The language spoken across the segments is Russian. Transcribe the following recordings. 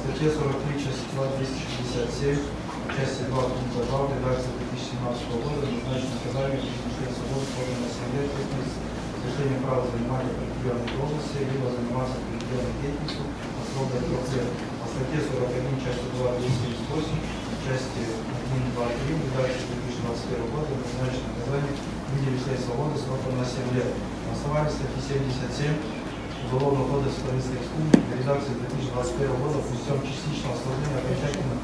статье 43, часть 2, 267, части 2, пункта 2, в редакции 2017 года назначено наказание лишения свободы сроком на 7 лет с лишением права занимать определенные должности, либо заниматься определенной деятельностью на срок до 3 лет. По статье 41, части 2, 278, части 1, 2, 3, в редакции 2021 года назначено наказание в виде лишения свободы сроком на 7 лет. На основании статьи 77 Уголовного кодекса Российской Республики в редакции 2021 года путем частичного осложнения окончательно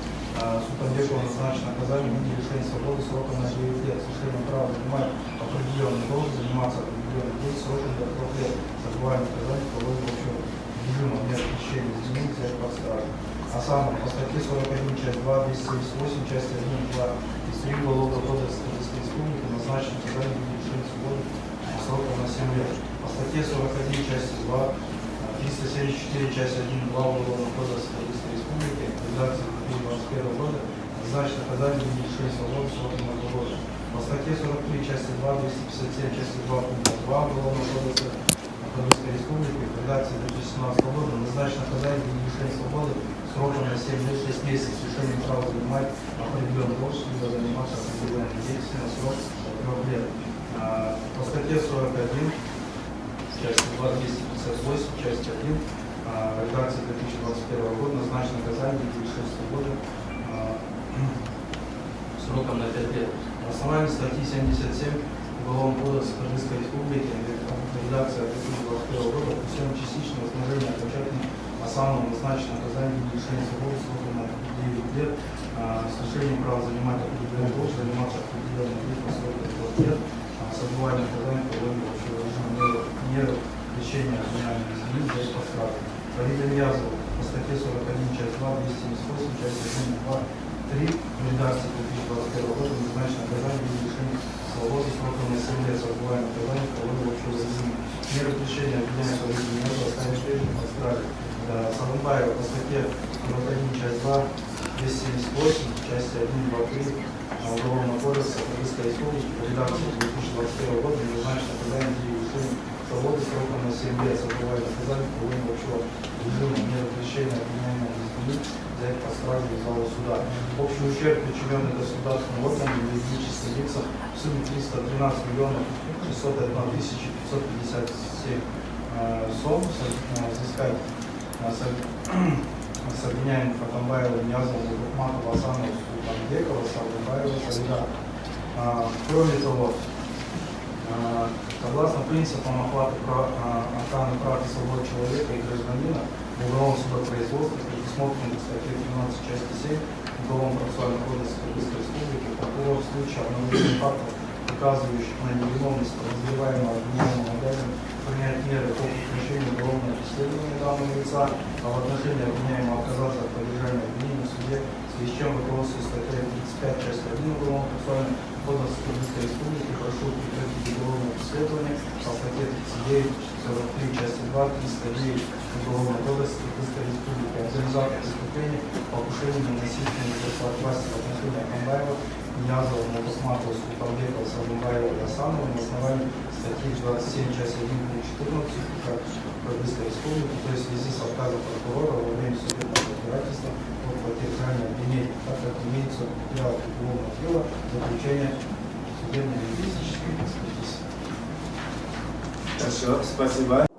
судом Векова назначено наказание в виде лишения свободы сроком на 9 лет с лишением права занимать определенную должность, заниматься определенной деятельностью сроком до 3 лет. Забываем наказание по логике общего режима мер пресечения изменений взять под стражу. А самое, по статье 41, часть 2, 278, часть 1, 2 и 3 Уголовного кодекса Российской Республики назначено наказание в виде лишения свободы сроком на 7 лет. По статье 41, часть 2, 374, часть 1, 2 Уголовного кодекса Российской Республики в редакции 2021 года назначено наказание в виде лишения свободы сроком на 2 года. По статье 43, части 2, 257, части 2, пункта 2 Уголовного кодекса Российской Республики в редакции 2017 года назначено наказание в виде лишения свободы сроком на 7 лет 6 месяцев с лишением права занимать определенную должность, либо заниматься определенной деятельностью на срок до 3 лет. По статье 41, часть 2, 258, часть 1, редакции 2021 года назначено наказание в виде лишения свободы сроком на 5 лет. На основании статьи 77 Уголовного кодекса Российской Республики редакция 2021 года путем частичного снижения окончательно самому назначено наказание в виде лишения свободы сроком на 9 лет с лишением права занимать определенную должность, заниматься определенной деятельностью сроком до 2 лет, с отбыванием наказания по логике общего режима меры лечения обвиняемых изменений взять под стражу. Фарида Ниязова по статье 41, часть 2, 278, часть 1, 2, 3 в редакции 2021 года назначено наказание в виде лишения свободы сроком на 7 лет с отбыванием наказания по логике общего режима меры лечения обвиняемых Фарида Ниязова оставить прежним под стражей. Салымбаева по статье 41, часть 2, 278, часть 1, 2, 3 Уголовного кодекса Российской Республики в редакции 2021 года назначено наказание в виде лишения свободы сроком на 7 лет с отбыванием наказания по логике общего режима меры лечения обвиняемых изменений взять под стражу из зала суда. Общий ущерб, причиненный государственным органам и юридическим лицам в сумме 313 миллионов 601 тысячи 557 сом взыскать с обвиняемых Атамбаева, Ниязова, Бухматова, Асанова, Султанбекова, Салымбаева, Салида. Кроме того, согласно принципам охвата охраны прав и свобод человека и гражданина в уголовном судопроизводстве, предусмотренных статьей 13 части 7 Уголовного процессуального кодекса Российской Республики, прокурор в случае обнаружения фактов, указывающих на невиновность подозреваемого обвиняемого обязан принять меры по прекращению уголовного преследования данного лица, а в отношении обвиняемого отказаться от поддержания обвинения в суде, в связи с чем руководствуясь статьей 35 часть 1 Уголовного процессуального кодекса Российской Республики прошу прекратить уголовное преследование по статье 39, 43 части 2, 309 Уголовного кодекса Российской Республики. Организатор преступления покушения на насильственную власти в отношении Атамбаева, Ниязова, Бухматова, Султанбекова, Салымбаева и Асанова на основании статьи 27, часть 1, пункт 14 УК Российской Республики, то есть в связи с отказом прокурора во время судебного разбирательства по поддержанию обвинений, так как имеется материал уголовного дела, заключение судебно-юридических экспертиз. Хорошо, спасибо.